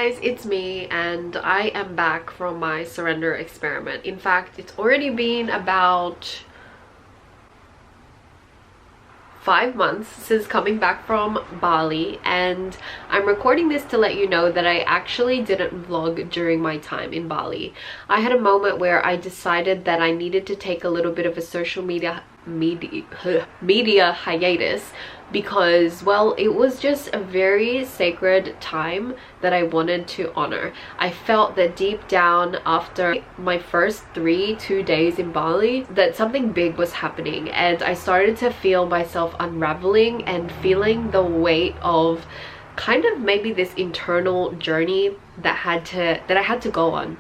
guys, it's me and I am back from my surrender experiment. In fact, it's already been about 5 months since coming back from Bali, and I'm recording this to let you know that I actually didn't vlog during my time in Bali. I had a moment where I decided that I needed to take a little bit of a social media hiatus because, well, it was just a very sacred time that I wanted to honor. I felt that deep down after my first 2 days in Bali that something big was happening, and I started to feel myself unraveling and feeling the weight of kind of maybe this internal journey that I had to go on.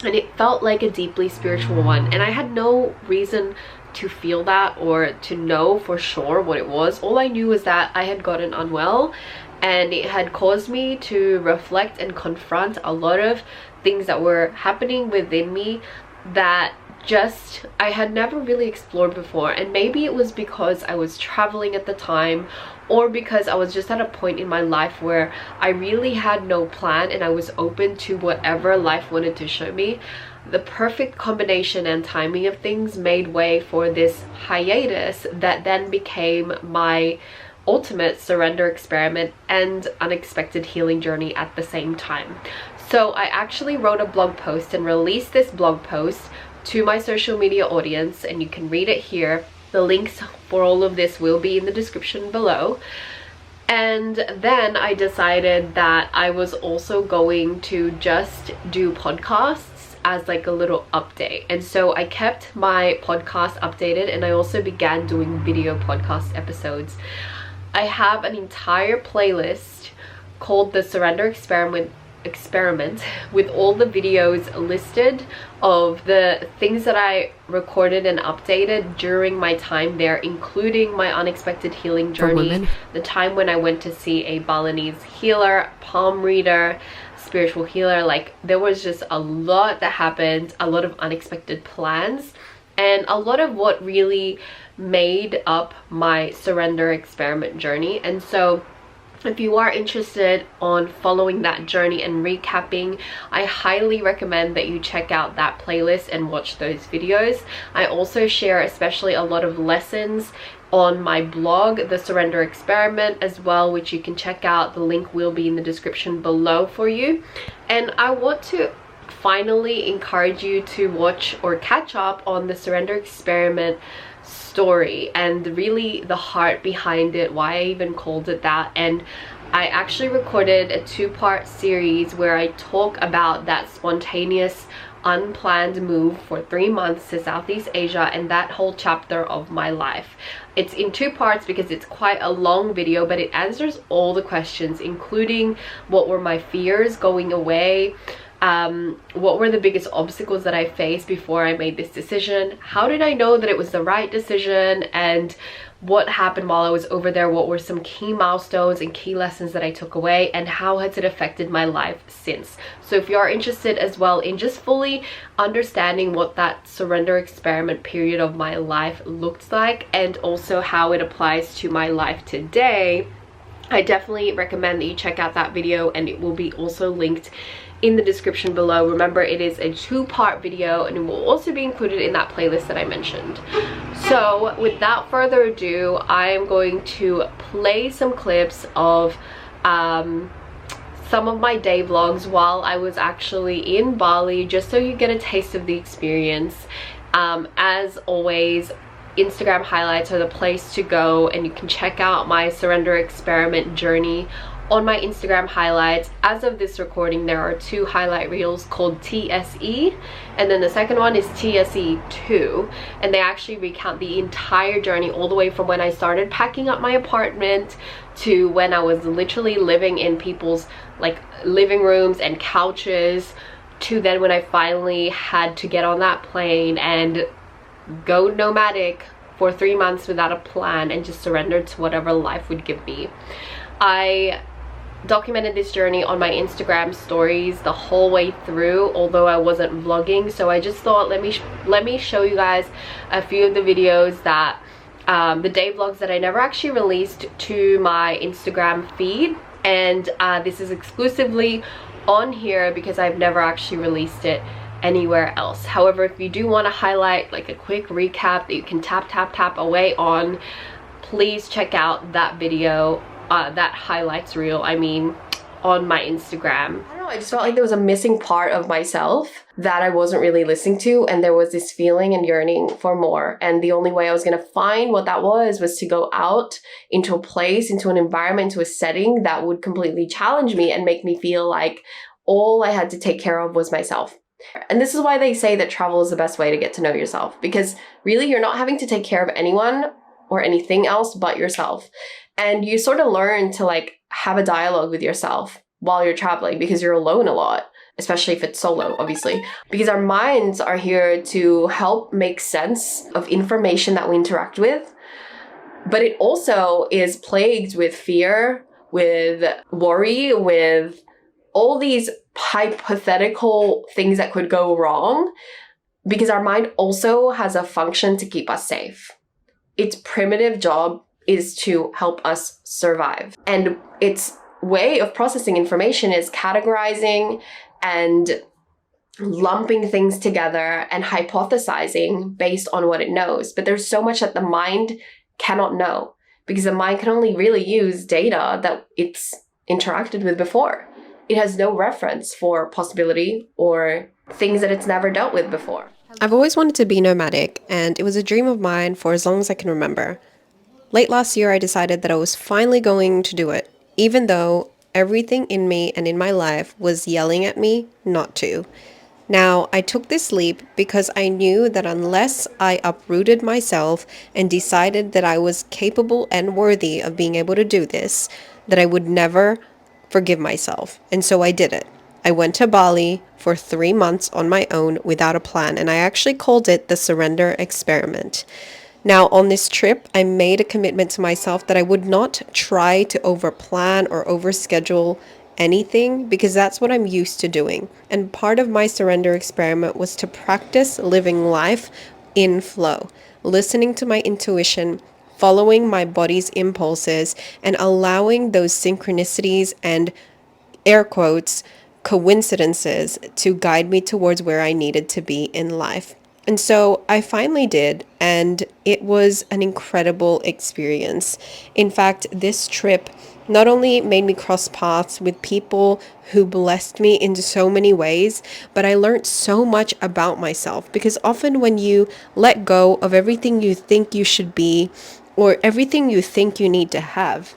And it felt like a deeply spiritual one, and I had no reason to feel that or to know for sure what it was. All I knew was that I had gotten unwell, and it had caused me to reflect and confront a lot of things that were happening within me that just I had never really explored before. And maybe it was because I was traveling at the time, or because I was just at a point in my life where I really had no plan and I was open to whatever life wanted to show me. The perfect combination and timing of things made way for this hiatus that then became my ultimate surrender experiment and unexpected healing journey at the same time. So I actually wrote a blog post and released this blog post to my social media audience, and you can read it here. The links for all of this will be in the description below. And then I decided that I was also going to just do podcasts as like a little update, and so I kept my podcast updated, and I also began doing video podcast episodes. I have an entire playlist called the Surrender Experiment with all the videos listed of the things that I recorded and updated during my time there, including my unexpected healing journey, the time when I went to see a Balinese healer, palm reader, spiritual healer. Like, there was just a lot that happened, a lot of unexpected plans, and a lot of what really made up my surrender experiment journey. And so if you are interested on following that journey and recapping, I highly recommend that you check out that playlist and watch those videos. I also share especially a lot of lessons on my blog, The Surrender Experiment, as well, which you can check out. The link will be in the description below for you. And I want to finally encourage you to watch or catch up on the Surrender Experiment story and really the heart behind it, why I even called it that. And I actually recorded a 2-part series where I talk about that spontaneous, unplanned move for 3 months to Southeast Asia and that whole chapter of my life. It's in 2 parts because it's quite a long video, but it answers all the questions, including what were my fears going away, what were the biggest obstacles that I faced before I made this decision, how did I know that it was the right decision, and what happened while I was over there, what were some key milestones and key lessons that I took away, and how has it affected my life since. So if you are interested as well in just fully understanding what that surrender experiment period of my life looked like, and also how it applies to my life today, I definitely recommend that you check out that video, and it will be also linked in the description below. Remember, it is a 2-part video, and it will also be included in that playlist that I mentioned. So without further ado, I am going to play some clips of some of my day vlogs while I was actually in Bali, just so you get a taste of the experience. As always, Instagram highlights are the place to go, and you can check out my surrender experiment journey on my Instagram highlights. As of this recording, there are 2 highlight reels called TSE, and then the second one is TSE2, and they actually recount the entire journey, all the way from when I started packing up my apartment to when I was literally living in people's like living rooms and couches, to then when I finally had to get on that plane and go nomadic for 3 months without a plan and just surrender to whatever life would give me. I documented this journey on my Instagram stories the whole way through, although I wasn't vlogging. So I just thought, let me show you guys a few of the videos that the day vlogs that I never actually released to my Instagram feed. And this is exclusively on here because I've never actually released it anywhere else. However, if you do want to highlight like a quick recap that you can tap away on, please check out that video, that highlights reel, I mean, on my Instagram. I don't know, I just felt like there was a missing part of myself that I wasn't really listening to, and there was this feeling and yearning for more. And the only way I was gonna find what that was to go out into a place, into an environment, into a setting that would completely challenge me and make me feel like all I had to take care of was myself. And this is why they say that travel is the best way to get to know yourself, because really you're not having to take care of anyone or anything else but yourself. And you sort of learn to like have a dialogue with yourself while you're traveling, because you're alone a lot, especially if it's solo, obviously. Because our minds are here to help make sense of information that we interact with. But it also is plagued with fear, with worry, with all these hypothetical things that could go wrong, because our mind also has a function to keep us safe. Its primitive job is to help us survive. And its way of processing information is categorizing and lumping things together and hypothesizing based on what it knows. But there's so much that the mind cannot know, because the mind can only really use data that it's interacted with before. It has no reference for possibility or things that it's never dealt with before. I've always wanted to be nomadic, and it was a dream of mine for as long as I can remember. Late last year, I decided that I was finally going to do it, even though everything in me and in my life was yelling at me not to. Now, I took this leap because I knew that unless I uprooted myself and decided that I was capable and worthy of being able to do this, that I would never forgive myself. And so I did it. I went to Bali for 3 months on my own without a plan, and I actually called it the surrender experiment. Now, on this trip, I made a commitment to myself that I would not try to overplan or overschedule anything, because that's what I'm used to doing. And part of my surrender experiment was to practice living life in flow, listening to my intuition, following my body's impulses, and allowing those synchronicities and air quotes coincidences to guide me towards where I needed to be in life. And so I finally did, and it was an incredible experience. In fact, this trip not only made me cross paths with people who blessed me in so many ways, but I learned so much about myself, because often when you let go of everything you think you should be or everything you think you need to have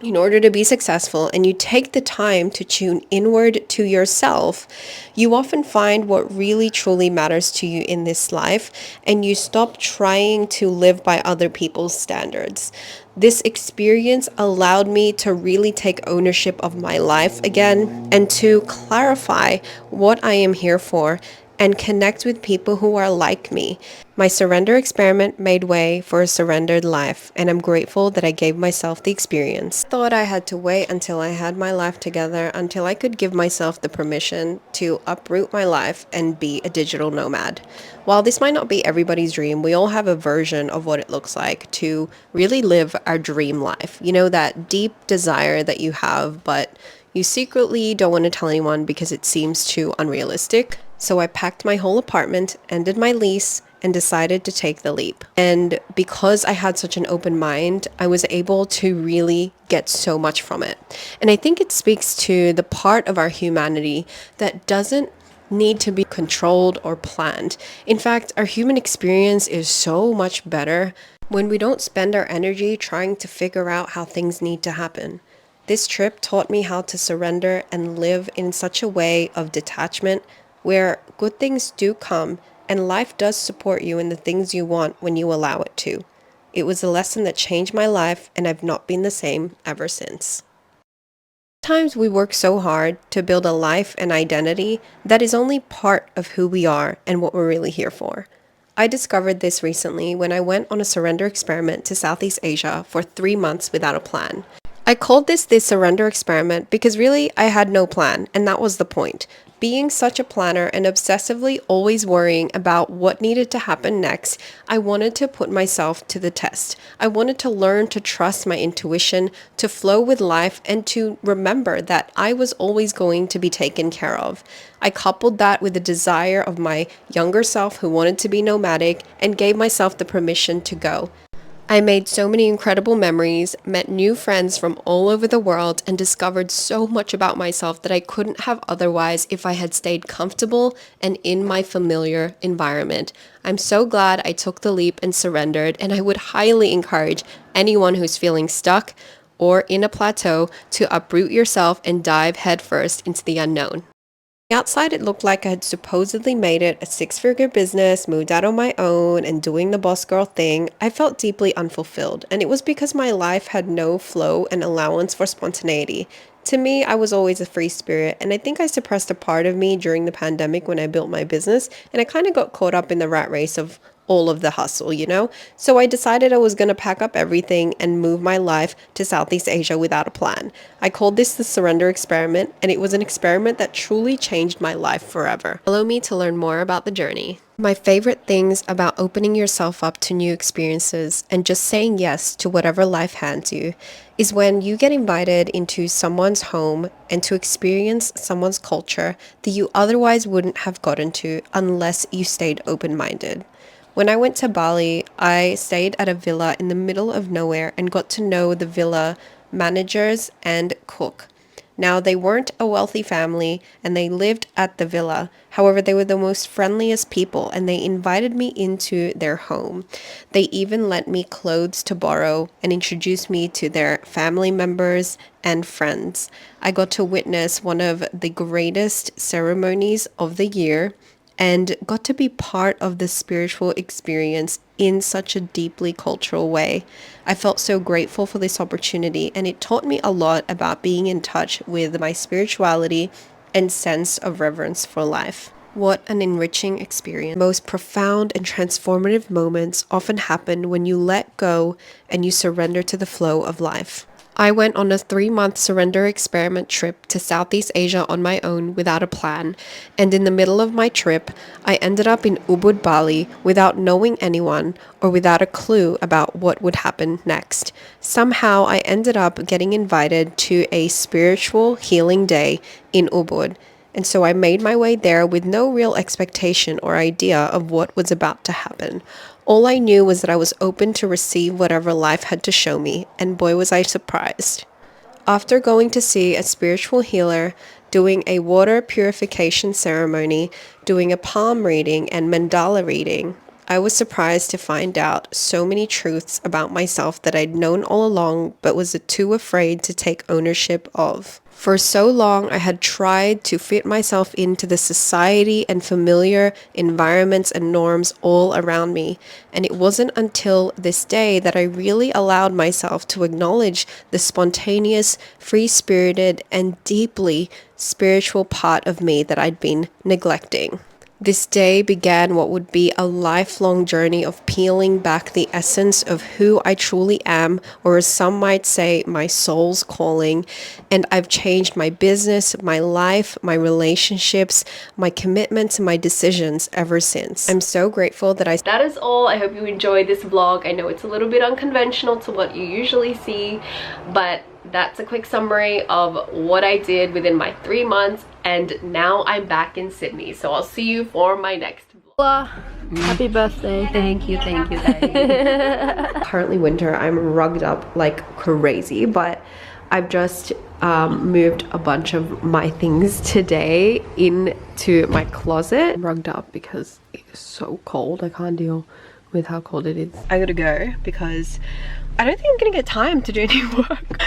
in order to be successful, and you take the time to tune inward to yourself, you often find what really truly matters to you in this life, and you stop trying to live by other people's standards. This experience allowed me to really take ownership of my life again, and to clarify what I am here for and connect with people who are like me. My surrender experiment made way for a surrendered life, and I'm grateful that I gave myself the experience. I thought I had to wait until I had my life together, until I could give myself the permission to uproot my life and be a digital nomad. While this might not be everybody's dream, we all have a version of what it looks like to really live our dream life. You know, that deep desire that you have, but you secretly don't want to tell anyone because it seems too unrealistic. So I packed my whole apartment, ended my lease, and decided to take the leap. And because I had such an open mind, I was able to really get so much from it. And I think it speaks to the part of our humanity that doesn't need to be controlled or planned. In fact, our human experience is so much better when we don't spend our energy trying to figure out how things need to happen. This trip taught me how to surrender and live in such a way of detachment where good things do come and life does support you in the things you want when you allow it to. It was a lesson that changed my life, and I've not been the same ever since. Sometimes we work so hard to build a life and identity that is only part of who we are and what we're really here for. I discovered this recently when I went on a surrender experiment to Southeast Asia for 3 months without a plan. I called this the surrender experiment because really I had no plan, and that was the point. Being such a planner and obsessively always worrying about what needed to happen next, I wanted to put myself to the test. I wanted to learn to trust my intuition, to flow with life, and to remember that I was always going to be taken care of. I coupled that with the desire of my younger self who wanted to be nomadic and gave myself the permission to go. I made so many incredible memories, met new friends from all over the world, and discovered so much about myself that I couldn't have otherwise if I had stayed comfortable and in my familiar environment. I'm so glad I took the leap and surrendered, and I would highly encourage anyone who's feeling stuck or in a plateau to uproot yourself and dive headfirst into the unknown. Outside, it looked like I had supposedly made it a six-figure business, moved out on my own, and doing the boss girl thing. I felt deeply unfulfilled, and it was because my life had no flow and allowance for spontaneity. To me, I was always a free spirit, and I think I suppressed a part of me during the pandemic when I built my business, and I kind of got caught up in the rat race of all of the hustle, you know? So I decided I was going to pack up everything and move my life to Southeast Asia without a plan. I called this the surrender experiment, and it was an experiment that truly changed my life forever. Follow me to learn more about the journey. My favorite things about opening yourself up to new experiences and just saying yes to whatever life hands you is when you get invited into someone's home and to experience someone's culture that you otherwise wouldn't have gotten to unless you stayed open-minded. When I went to Bali, I stayed at a villa in the middle of nowhere and got to know the villa managers and cook. Now, they weren't a wealthy family and they lived at the villa. However, they were the most friendliest people and they invited me into their home. They even lent me clothes to borrow and introduced me to their family members and friends. I got to witness one of the greatest ceremonies of the year and got to be part of the spiritual experience in such a deeply cultural way. I felt so grateful for this opportunity, and it taught me a lot about being in touch with my spirituality and sense of reverence for life. What an enriching experience. Most profound and transformative moments often happen when you let go and you surrender to the flow of life. I went on a 3-month surrender experiment trip to Southeast Asia on my own without a plan, and in the middle of my trip, I ended up in Ubud, Bali without knowing anyone or without a clue about what would happen next. Somehow, I ended up getting invited to a spiritual healing day in Ubud, and so I made my way there with no real expectation or idea of what was about to happen. All I knew was that I was open to receive whatever life had to show me, and boy was I surprised. After going to see a spiritual healer, doing a water purification ceremony, doing a palm reading and mandala reading, I was surprised to find out so many truths about myself that I'd known all along but was too afraid to take ownership of. For so long, I had tried to fit myself into the society and familiar environments and norms all around me, and it wasn't until this day that I really allowed myself to acknowledge the spontaneous, free-spirited, and deeply spiritual part of me that I'd been neglecting. This day began what would be a lifelong journey of peeling back the essence of who I truly am, or as some might say, my soul's calling. And I've changed my business, my life, my relationships, my commitments, and my decisions ever since. I'm so grateful that That is all. I hope you enjoyed this vlog. I know it's a little bit unconventional to what you usually see, but that's a quick summary of what I did within my 3 months, and now I'm back in Sydney. So I'll see you for my next vlog. Happy birthday. Thank you, daddy. Currently winter, I'm rugged up like crazy, but I've just moved a bunch of my things today into my closet. I'm rugged up because it is so cold. I can't deal with how cold it is. I gotta go because I don't think I'm gonna get time to do any work.